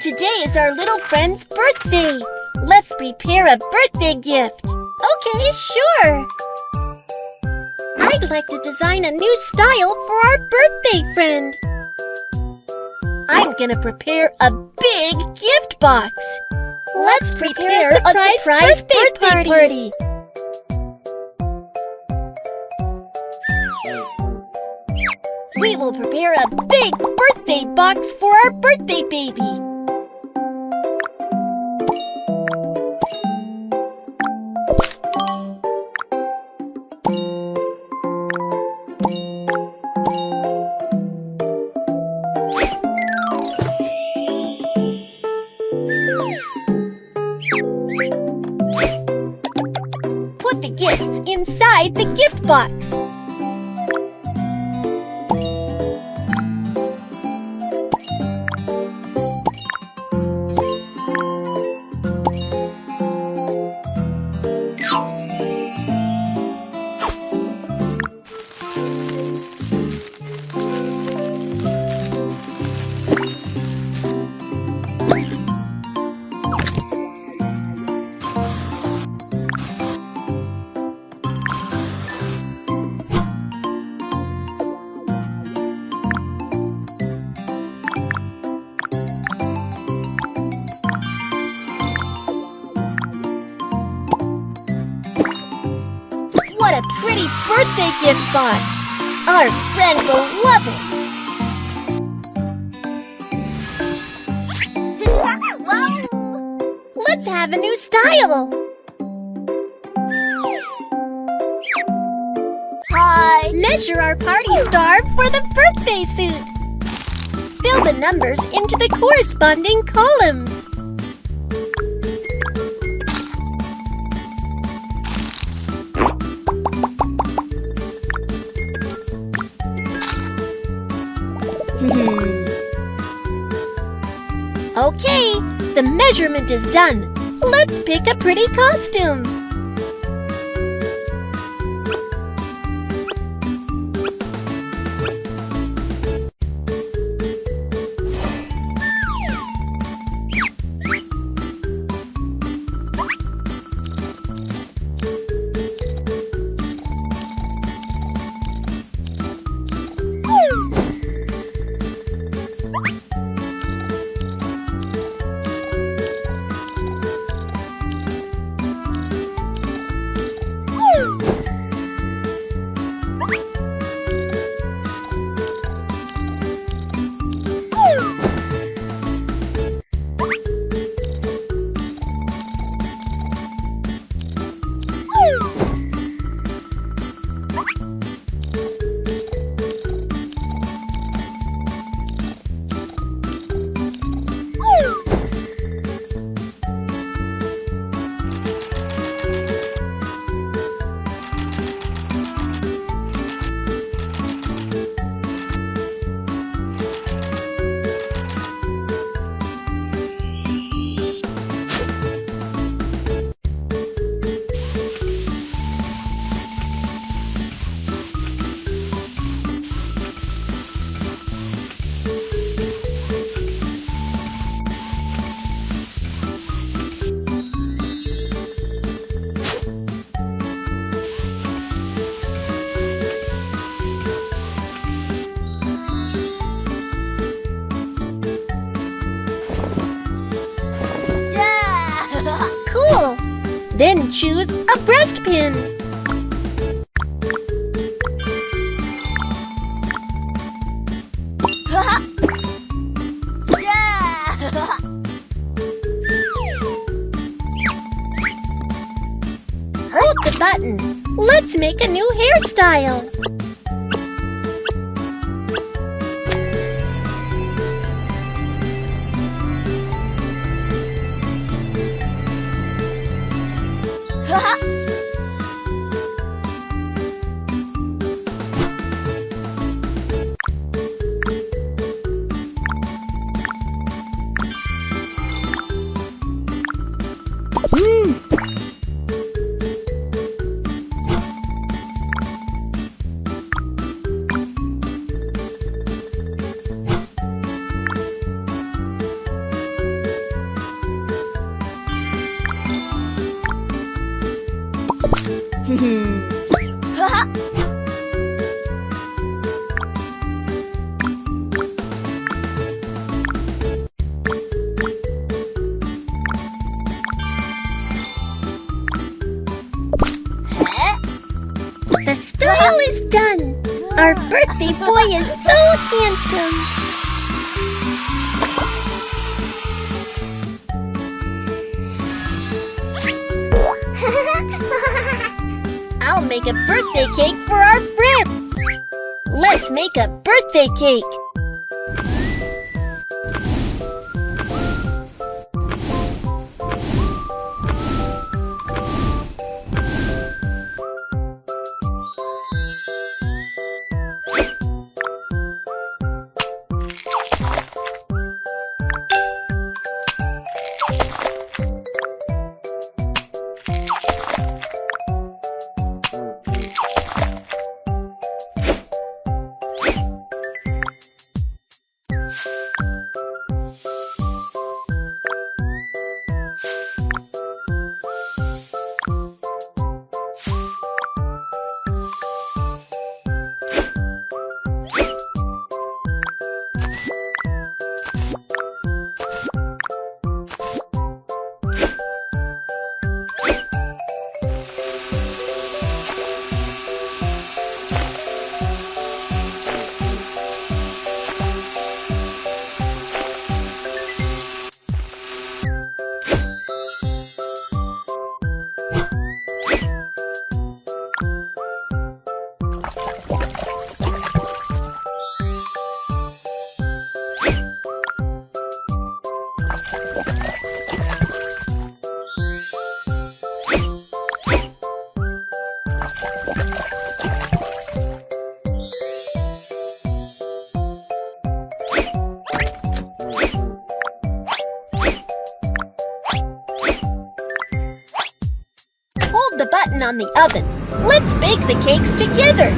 Today is our little friend's birthday. Let's prepare a birthday gift. Okay, sure. I'd like to design a new style for our birthday friend. I'm gonna prepare a big gift box. Let's prepare a surprise birthday party. We will prepare a big birthday box for our birthday baby. Put the gifts inside the gift box. What a pretty birthday gift box! Our friend will love it! Wow! Let's have a new style! Hi! Measure our party star for the birthday suit! Fill the numbers into the corresponding columns. Okay, the measurement is done. Let's pick a pretty costume. Cool! Then choose a breastpin. Hold the button. Let's make a new hairstyle. The style is done. Our birthday boy is so handsome. I'll make a birthday cake for our friend. Let's make a birthday cake. Hold the button on the oven. Let's bake the cakes together.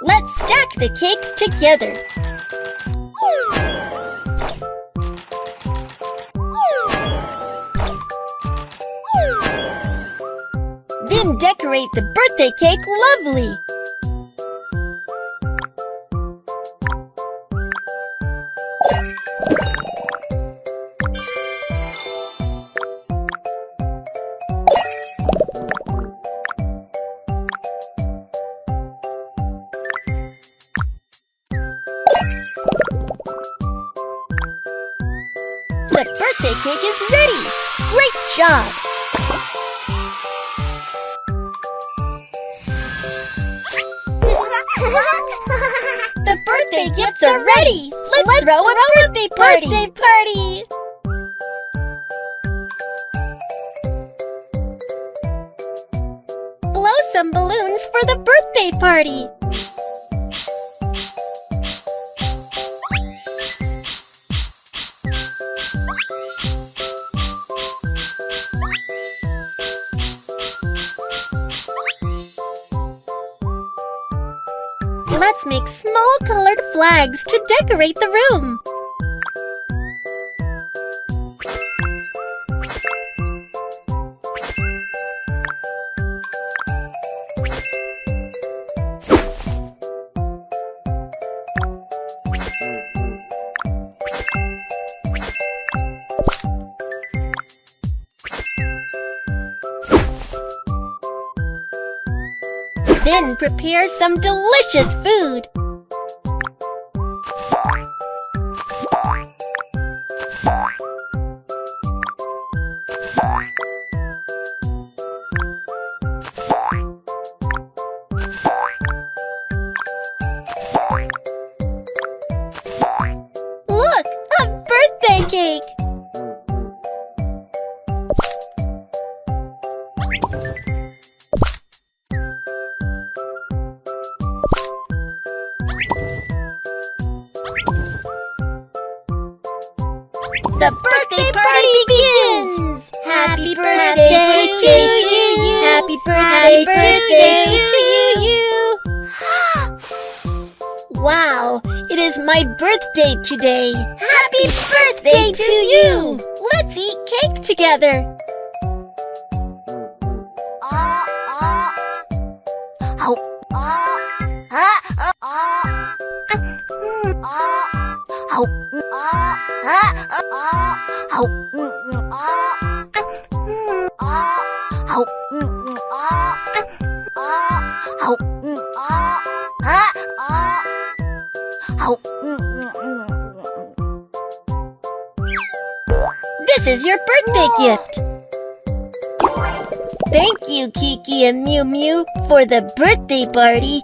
Let's stack the cakes together. Then decorate the birthday cake lovely. The birthday cake is ready! Great job! The birthday gifts are ready! Let's throw a birthday party! Blow some balloons for the birthday party! Let's make small colored flags to decorate the room. Then prepare some delicious food. Look, a birthday cake! The birthday party begins! Happy birthday to you! Happy birthday to you! Wow, it is my birthday today! Happy birthday to you! Let's eat cake together! This is your birthday gift. Thank you, Kiki and Mew Mew, for the birthday party.